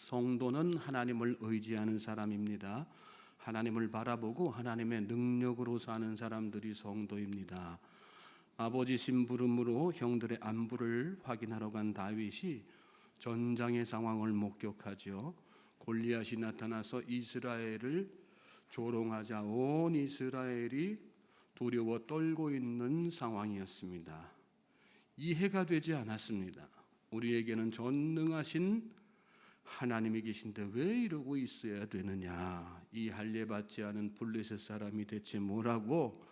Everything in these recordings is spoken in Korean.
성도는 하나님을 의지하는 사람입니다. 하나님을 바라보고 하나님의 능력으로 사는 사람들이 성도입니다. 아버지 심부름으로 형들의 안부를 확인하러 간 다윗이 전장의 상황을 목격하죠. 골리앗이 나타나서 이스라엘을 조롱하자 온 이스라엘이 두려워 떨고 있는 상황이었습니다. 이해가 되지 않았습니다. 우리에게는 전능하신 하나님이 계신데 왜 이러고 있어야 되느냐? 이 할례받지 않은 블레셋 사람이 대체 뭐라고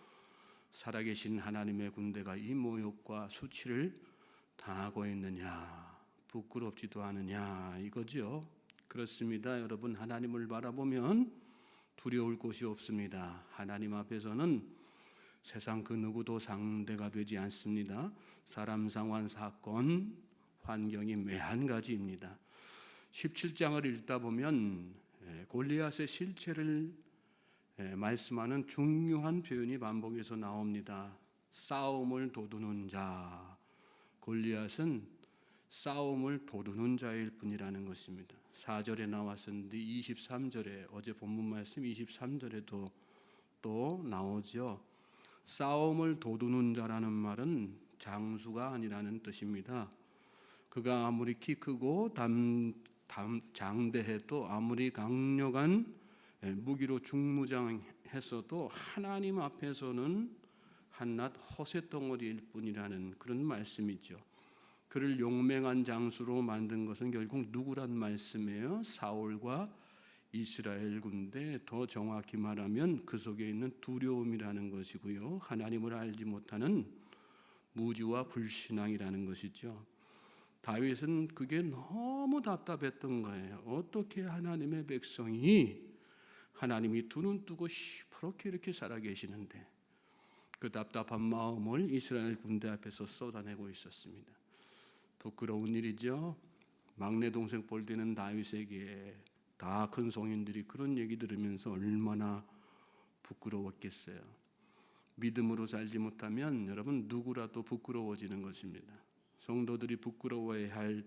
살아계신 하나님의 군대가 이 모욕과 수치를 당하고 있느냐? 부끄럽지도 않으냐? 이거죠. 그렇습니다. 여러분, 하나님을 바라보면 두려울 곳이 없습니다. 하나님 앞에서는 세상 그 누구도 상대가 되지 않습니다. 사람, 상황, 사건, 환경이 매한 가지입니다. 17장을 읽다 보면 골리앗의 실체를 말씀하는 중요한 표현이 반복해서 나옵니다. 싸움을 도두는 자. 골리앗은 싸움을 도두는 자일 뿐이라는 것입니다. 4절에 나왔었는데 23절에 어제 본문 말씀 23절에도 또 나오죠. 싸움을 도두는 자라는 말은 장수가 아니라는 뜻입니다. 그가 아무리 키 크고 장대해도 아무리 강력한 무기로 중무장했어도 하나님 앞에서는 한낱 허세덩어리일 뿐이라는 그런 말씀이죠. 그를 용맹한 장수로 만든 것은 결국 누구란 말씀이에요? 사울과 이스라엘 군대, 더 정확히 말하면 그 속에 있는 두려움이라는 것이고요. 하나님을 알지 못하는 무지와 불신앙이라는 것이죠. 다윗은 그게 너무 답답했던 거예요. 어떻게 하나님의 백성이 하나님이 두 눈 뜨고 시퍼렇게 이렇게 살아계시는데 그 답답한 마음을 이스라엘 군대 앞에서 쏟아내고 있었습니다. 부끄러운 일이죠. 막내 동생 볼 때는 다윗에게 다 큰 성인들이 그런 얘기 들으면서 얼마나 부끄러웠겠어요. 믿음으로 살지 못하면 여러분 누구라도 부끄러워지는 것입니다. 성도들이 부끄러워해야 할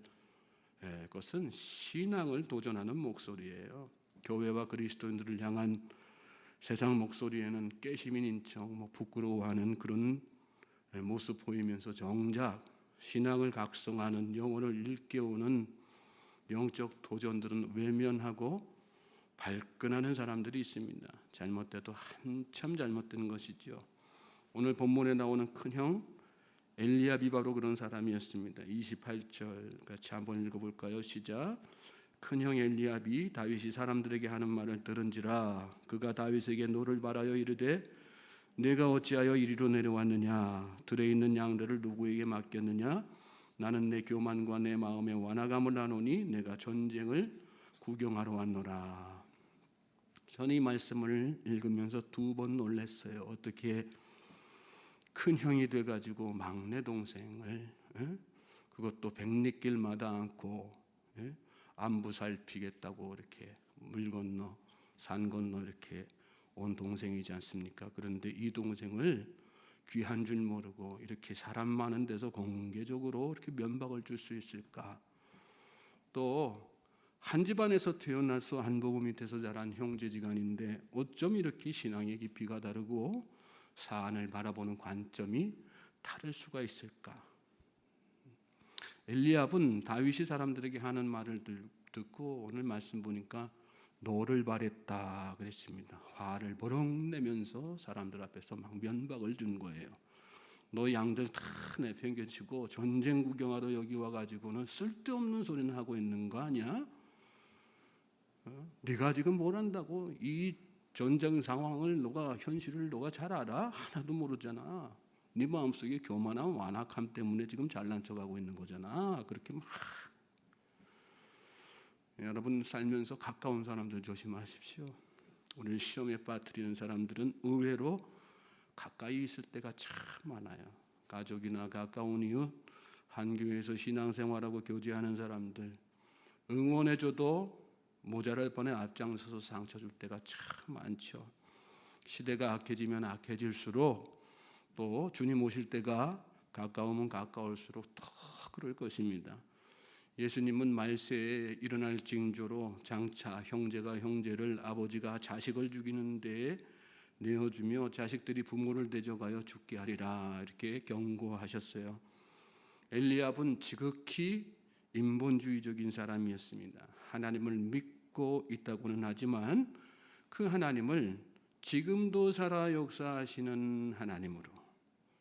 것은 신앙을 도전하는 목소리예요. 교회와 그리스도인들을 향한 세상 목소리에는 깨시민인 척 부끄러워하는 그런 모습 보이면서 정작 신앙을 각성하는 영혼을 일깨우는 영적 도전들은 외면하고 발끈하는 사람들이 있습니다. 잘못돼도 한참 잘못된 것이죠. 오늘 본문에 나오는 큰형 엘리압이 바로 그런 사람이었습니다. 28절 같이 한번 읽어볼까요? 시작. 큰형 엘리압이 다윗이 사람들에게 하는 말을 들은지라 그가 다윗에게 노를 바라여 이르되 내가 어찌하여 이리로 내려왔느냐? 들에 있는 양들을 누구에게 맡겼느냐? 나는 내 교만과 내 마음의 완악함을 아노니 내가 전쟁을 구경하러 왔노라. 저는 이 말씀을 읽으면서 두 번 놀랐어요. 어떻게 큰 형이 돼가지고 막내 동생을 그것도 백리길마다 안고 안부 살피겠다고 이렇게 물 건너 산 건너 이렇게 온 동생이지 않습니까? 그런데 이 동생을 귀한 줄 모르고 이렇게 사람 많은 데서 공개적으로 이렇게 면박을 줄 수 있을까? 또 한 집안에서 태어나서 한 부부 밑에서 자란 형제지간인데 어쩜 이렇게 신앙의 깊이가 다르고 사안을 바라보는 관점이 다를 수가 있을까? 엘리압은 다윗이 사람들에게 하는 말을 듣고 오늘 말씀 보니까 노를 바랬다 그랬습니다. 화를 버럭 내면서 사람들 앞에서 막 면박을 준 거예요. 너 양들 다 내팽개치고 전쟁 구경하러 여기 와가지고는 쓸데없는 소리는 하고 있는 거 아니야? 네가 지금 뭘 안다고? 이 전쟁 상황을 너가 현실을 너가 잘 알아? 하나도 모르잖아. 네 마음속에 교만한 완악함 때문에 지금 잘난 척하고 있는 거잖아. 그렇게 막 여러분 살면서 가까운 사람들 조심하십시오. 오늘 시험에 빠뜨리는 사람들은 의외로 가까이 있을 때가 참 많아요. 가족이나 가까운 이웃, 한 교회에서 신앙생활하고 교제하는 사람들 응원해줘도 모자랄 뻔에 앞장서서 상처 줄 때가 참 많죠. 시대가 악해지면 악해질수록 또 주님 오실 때가 가까우면 가까울수록 더 그럴 것입니다. 예수님은 말세에 일어날 징조로 장차 형제가 형제를, 아버지가 자식을 죽이는 데에 내어주며 자식들이 부모를 대적하여 죽게 하리라, 이렇게 경고하셨어요. 엘리압은 지극히 인본주의적인 사람이었습니다. 하나님을 믿고 있다고는 하지만 그 하나님을 지금도 살아 역사하시는 하나님으로,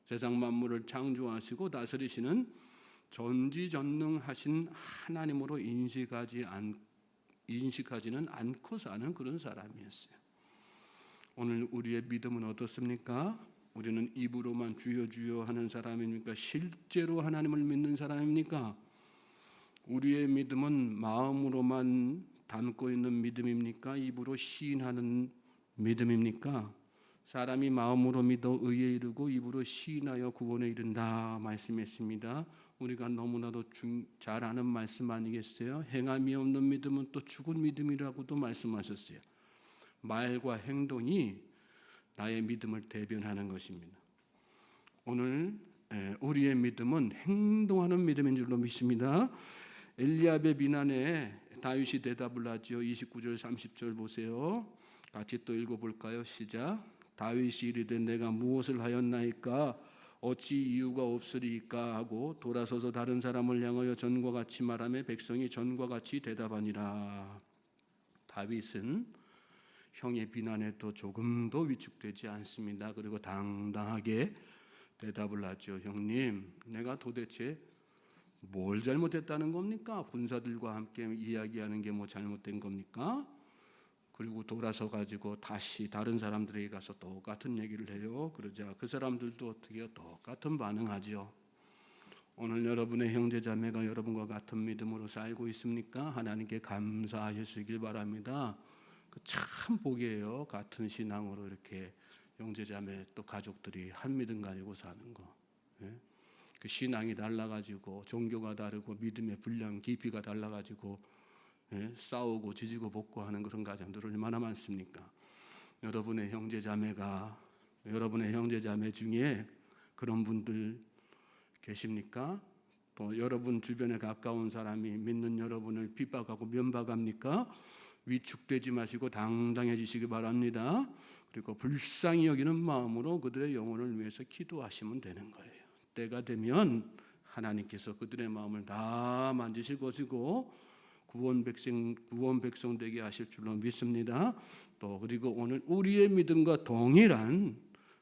세상 만물을 창조하시고 다스리시는 전지전능하신 하나님으로 인식하지는 않고 사는 그런 사람이었어요. 오늘 우리의 믿음은 어떻습니까? 우리는 입으로만 주여 주여 하는 사람입니까? 실제로 하나님을 믿는 사람입니까? 우리의 믿음은 마음으로만 담고 있는 믿음입니까? 입으로 시인하는 믿음입니까? 사람이 마음으로 믿어 의에 이르고 입으로 시인하여 구원에 이른다 말씀했습니다. 우리가 너무나도 잘 아는 말씀 아니겠어요? 행함이 없는 믿음은 또 죽은 믿음이라고도 말씀하셨어요. 말과 행동이 나의 믿음을 대변하는 것입니다. 오늘 우리의 믿음은 행동하는 믿음인 줄로 믿습니다. 엘리압의 비난에 다윗이 대답을 하지요. 29절 30절 보세요. 같이 또 읽어볼까요? 시작. 다윗이 이르되 내가 무엇을 하였나이까? 어찌 이유가 없으리까? 하고 돌아서서 다른 사람을 향하여 전과 같이 말하며 백성이 전과 같이 대답하니라. 다윗은 형의 비난에도 조금도 위축되지 않습니다. 그리고 당당하게 대답을 하죠. 형님, 내가 도대체 뭘 잘못했다는 겁니까? 군사들과 함께 이야기하는 게 뭐 잘못된 겁니까? 그리고 돌아서 가지고 다시 다른 사람들에게 가서 똑같은 얘기를 해요. 그러자 그 사람들도 어떻게 해요? 똑같은 반응하죠. 오늘 여러분의 형제자매가 여러분과 같은 믿음으로 살고 있습니까? 하나님께 감사하시길 바랍니다. 참 복이에요. 같은 신앙으로 이렇게 형제자매 또 가족들이 한 믿음 가지고 사는 거. 그 신앙이 달라가지고 종교가 다르고 믿음의 분량 깊이가 달라가지고 싸우고 지지고 볶고 하는 그런 가정들 얼마나 많습니까? 여러분의 형제자매 중에 그런 분들 계십니까? 또 여러분 주변에 가까운 사람이 믿는 여러분을 핍박하고 면박합니까? 위축되지 마시고 당당해지시기 바랍니다. 그리고 불쌍히 여기는 마음으로 그들의 영혼을 위해서 기도하시면 되는 거예요. 때가 되면 하나님께서 그들의 마음을 다 만지실 것이고 구원 백성 되게 하실 줄로 믿습니다. 또 그리고 오늘 우리의 믿음과 동일한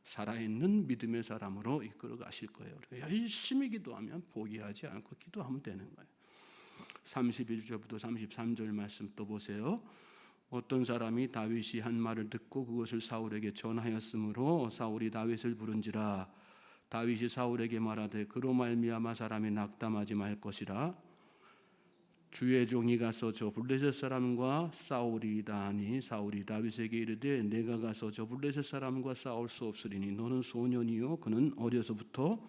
살아있는 믿음의 사람으로 이끌어 가실 거예요. 열심히 기도하면 포기하지 않고 기도하면 되는 거예요. 31절부터 33절 말씀 또 보세요. 어떤 사람이 다윗이 한 말을 듣고 그것을 사울에게 전하였으므로 사울이 다윗을 부른지라. 다윗이 사울에게 말하되 그로 말미암아 사람이 낙담하지 말 것이라. 주의 종이 가서 저 블레셋 사람과 싸우리이다 하니 사울이 다윗에게 이르되 내가 가서 저 블레셋 사람과 싸울 수 없으리니 너는 소년이요 그는 어려서부터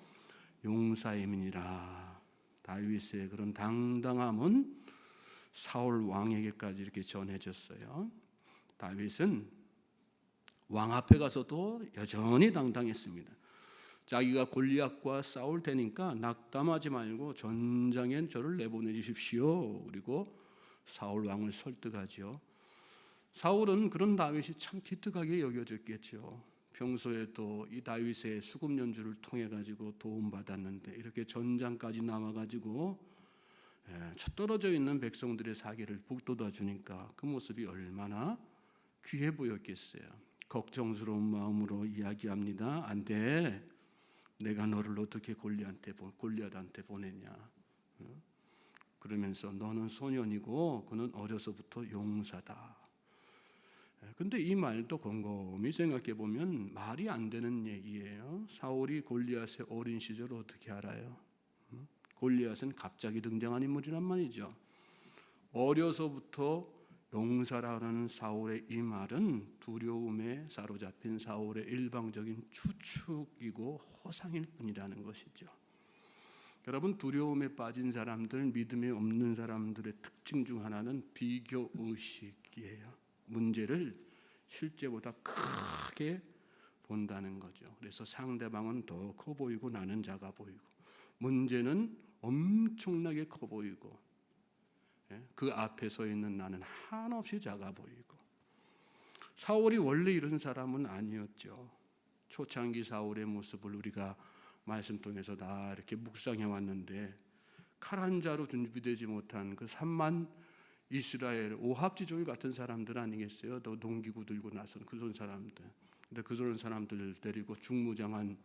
용사임이니라. 다윗의 그런 당당함은 사울 왕에게까지 이렇게 전해졌어요. 다윗은 왕 앞에 가서도 여전히 당당했습니다. 자기가 골리앗과 싸울 테니까 낙담하지 말고 전장엔 저를 내보내 주십시오. 그리고 사울 왕을 설득하죠. 사울은 그런 다윗이 참 기특하게 여겨졌겠죠. 평소에도 이 다윗의 수금 연주를 통해 가지고 도움 받았는데 이렇게 전장까지 나와 가지고 떨어져 있는 백성들의 사기를 북돋아 주니까 그 모습이 얼마나 귀해 보였겠어요. 걱정스러운 마음으로 이야기합니다. 안 돼. 내가 너를 어떻게 골리앗한테 보내냐. 그러면서 너는 소년이고 그는 어려서부터 용사다. 근데 이 말도 곰곰이 생각해 보면 말이 안 되는 얘기예요. 사울이 골리앗의 어린 시절을 어떻게 알아요? 골리앗은 갑자기 등장한 인물이란 말이죠. 어려서부터 용사라는 사울의 이 말은 두려움에 사로잡힌 사울의 일방적인 추측이고 허상일 뿐이라는 것이죠. 여러분, 두려움에 빠진 사람들, 믿음이 없는 사람들의 특징 중 하나는 비교의식이에요. 문제를 실제보다 크게 본다는 거죠. 그래서 상대방은 더 커 보이고 나는 작아 보이고 문제는 엄청나게 커 보이고 그 앞에 서 있는 나는 한없이 작아 보이고, 사울이 원래 이런 사람은 아니었죠. 초창기 사울의 모습을 우리가 말씀 통해서 다 이렇게 묵상해 왔는데, 칼 한 자로 준비되지 못한 그 3만 이스라엘 오합지졸 같은 사람들 아니겠어요? 또 농기구 들고 나선 그런 사람들. 근데 그런 사람들 데리고 중무장한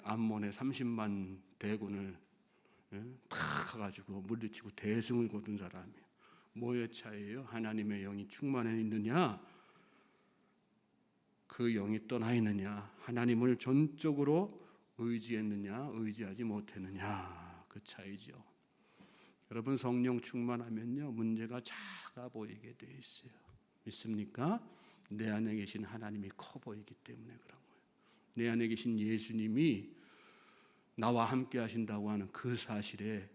암몬의 30만 대군을 다 가가지고 물리치고 대승을 거둔 사람이에요. 뭐의 차이예요? 하나님의 영이 충만해 있느냐, 그 영이 떠나 있느냐, 하나님을 전적으로 의지했느냐, 의지하지 못했느냐, 그 차이죠. 여러분, 성령 충만하면요 문제가 작아 보이게 돼 있어요. 믿습니까? 내 안에 계신 하나님이 커 보이기 때문에 그런 거예요. 내 안에 계신 예수님이 나와 함께 하신다고 하는 그 사실에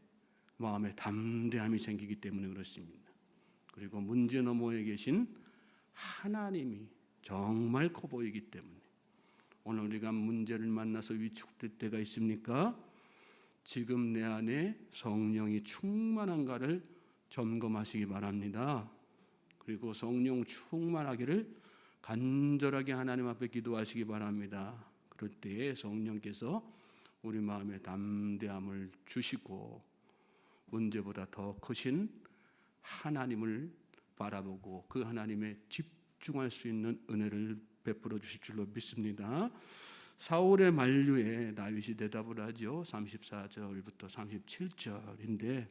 마음에 담대함이 생기기 때문에 그렇습니다. 그리고 문제 너머에 계신 하나님이 정말 커 보이기 때문에. 오늘 우리가 문제를 만나서 위축될 때가 있습니까? 지금 내 안에 성령이 충만한가를 점검하시기 바랍니다. 그리고 성령 충만하기를 간절하게 하나님 앞에 기도하시기 바랍니다. 그럴 때에 성령께서 우리 마음에 담대함을 주시고 문제보다 더 크신 하나님을 바라보고 그 하나님에 집중할 수 있는 은혜를 베풀어 주실 줄로 믿습니다. 사울의 만류에 다윗이 대답을 하죠. 34절부터 37절인데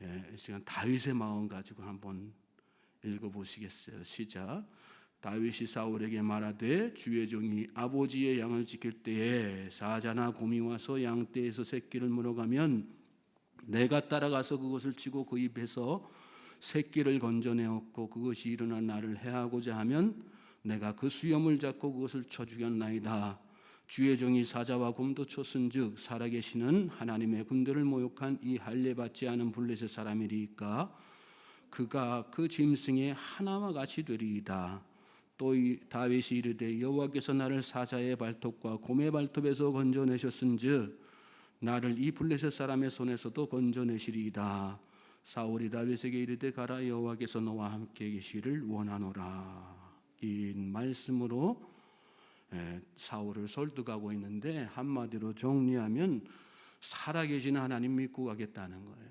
이 시간 다윗의 마음 가지고 한번 읽어보시겠어요? 시작. 다윗이 사울에게 말하되 주의 종이 아버지의 양을 지킬 때에 사자나 곰이 와서 양떼에서 새끼를 물어가면 내가 따라가서 그것을 치고 그 입에서 새끼를 건져내었고 그것이 일어나 나를 해하고자 하면 내가 그 수염을 잡고 그것을 쳐 죽였나이다. 주의 종이 사자와 곰도 쳤은즉 살아계시는 하나님의 군대를 모욕한 이 할례 받지 않은 블레셋 사람이리까 그가 그 짐승의 하나와 같이 되리이다. 또 다윗이 이르되 여호와께서 나를 사자의 발톱과 곰의 발톱에서 건져내셨은즉 나를 이 블레셋 사람의 손에서도 건져내시리이다. 사울이 다윗에게 이르되 가라 여호와께서 너와 함께 계시기를 원하노라. 이 말씀으로 사울을 설득하고 있는데 한마디로 정리하면 살아계신 하나님 믿고 가겠다는 거예요.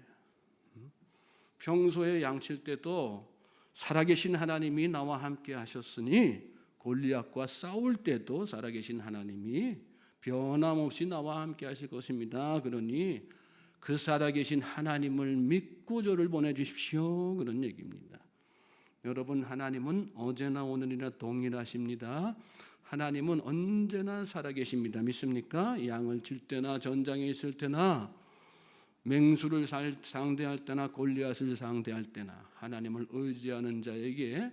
평소에 양칠 때도 살아계신 하나님이 나와 함께 하셨으니 골리앗과 싸울 때도 살아계신 하나님이 변함없이 나와 함께 하실 것입니다. 그러니 그 살아계신 하나님을 믿고 저를 보내주십시오. 그런 얘기입니다. 여러분, 하나님은 어제나 오늘이나 동일하십니다. 하나님은 언제나 살아계십니다. 믿습니까? 양을 칠 때나 전장에 있을 때나 맹수를 상대할 때나 골리앗을 상대할 때나 하나님을 의지하는 자에게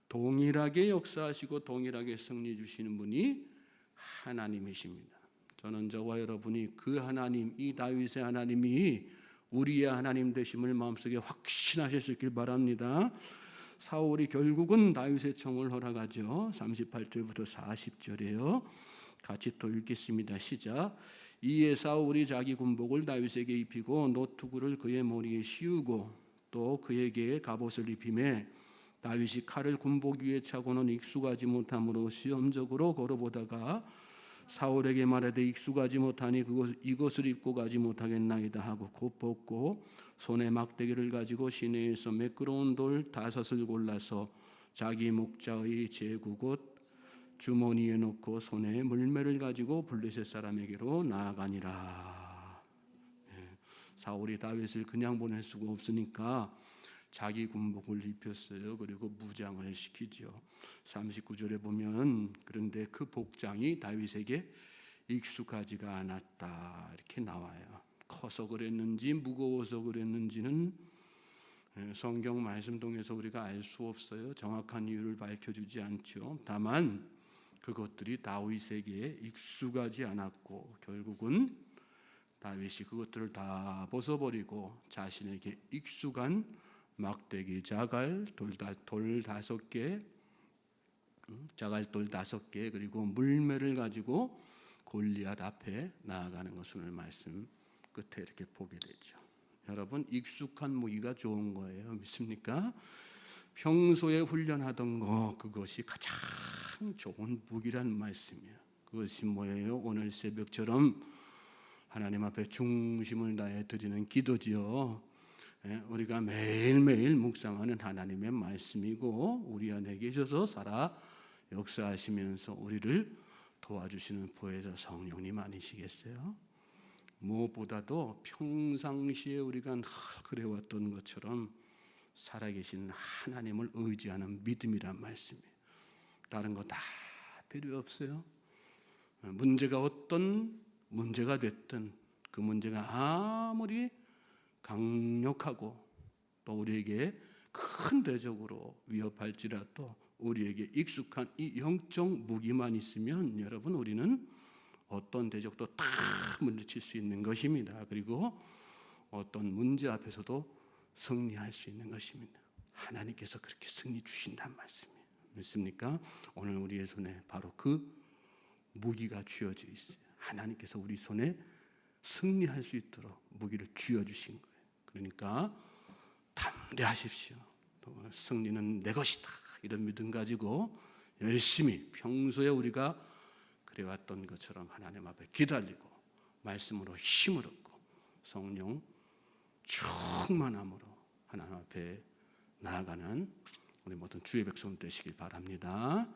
동일하게 역사하시고 동일하게 승리 주시는 분이 하나님이십니다. 저는 저와 여러분이 그 하나님, 이 다윗의 하나님이 우리의 하나님 되심을 마음속에 확신하실 수 있길 바랍니다. 사울이 결국은 다윗의 청을 허락하죠. 38절부터 40절이에요. 같이 또 읽겠습니다. 시작. 이에 사울이 자기 군복을 다윗에게 입히고 노투구를 그의 머리에 씌우고 또 그에게 갑옷을 입히매 다윗이 칼을 군복 위에 차고는 익숙하지 못함으로 시험적으로 걸어보다가 사울에게 말하되 익숙하지 못하니 이것을 입고 가지 못하겠나이다 하고 곧 벗고 손에 막대기를 가지고 시내에서 매끄러운 돌 5을 골라서 자기 목자의 제구곳 주머니에 넣고 손에 물매를 가지고 블레셋 사람에게로 나아가니라. 사울이 다윗을 그냥 보낼 수가 없으니까 자기 군복을 입혔어요. 그리고 무장을 시키죠. 39절에 보면 그런데 그 복장이 다윗에게 익숙하지가 않았다 이렇게 나와요. 커서 그랬는지 무거워서 그랬는지는 성경 말씀 통해서 우리가 알 수 없어요. 정확한 이유를 밝혀주지 않죠. 다만 그것들이 다윗에게 익숙하지 않았고 결국은 다윗이 그것들을 다 벗어버리고 자신에게 익숙한 막대기, 자갈, 돌 5개, 자갈돌 5개 그리고 물매를 가지고 골리앗 앞에 나아가는 것을 말씀 끝에 이렇게 보게 되죠. 여러분 익숙한 무기가 좋은 거예요. 믿습니까? 평소에 훈련하던 거 그것이 가장 좋은 무기란 말씀이에요. 그것이 뭐예요? 오늘 새벽처럼 하나님 앞에 중심을 다해 드리는 기도지요. 우리가 매일매일 묵상하는 하나님의 말씀이고 우리 안에 계셔서 살아 역사하시면서 우리를 도와주시는 보혜사 성령님 아니시겠어요? 무엇보다도 평상시에 우리가 그래왔던 것처럼 살아계신 하나님을 의지하는 믿음이란 말씀이에요. 다른 거 다 필요 없어요. 문제가 어떤 문제가 됐든 그 문제가 아무리 강력하고 또 우리에게 큰 대적으로 위협할지라도 우리에게 익숙한 이 영적 무기만 있으면 여러분 우리는 어떤 대적도 다 물리칠 수 있는 것입니다. 그리고 어떤 문제 앞에서도 승리할 수 있는 것입니다. 하나님께서 그렇게 승리 주신다는 말씀이에요. 믿습니까? 오늘 우리의 손에 바로 그 무기가 쥐어져 있어요. 하나님께서 우리 손에 승리할 수 있도록 무기를 쥐어주신 거예요. 그러니까 담대하십시오. 승리는 내 것이다. 이런 믿음 가지고 열심히 평소에 우리가 그래왔던 것처럼 하나님 앞에 기다리고 말씀으로 힘을 얻고 성령 충만함으로 하나님 앞에 나아가는 우리 모든 주의 백성 되시길 바랍니다.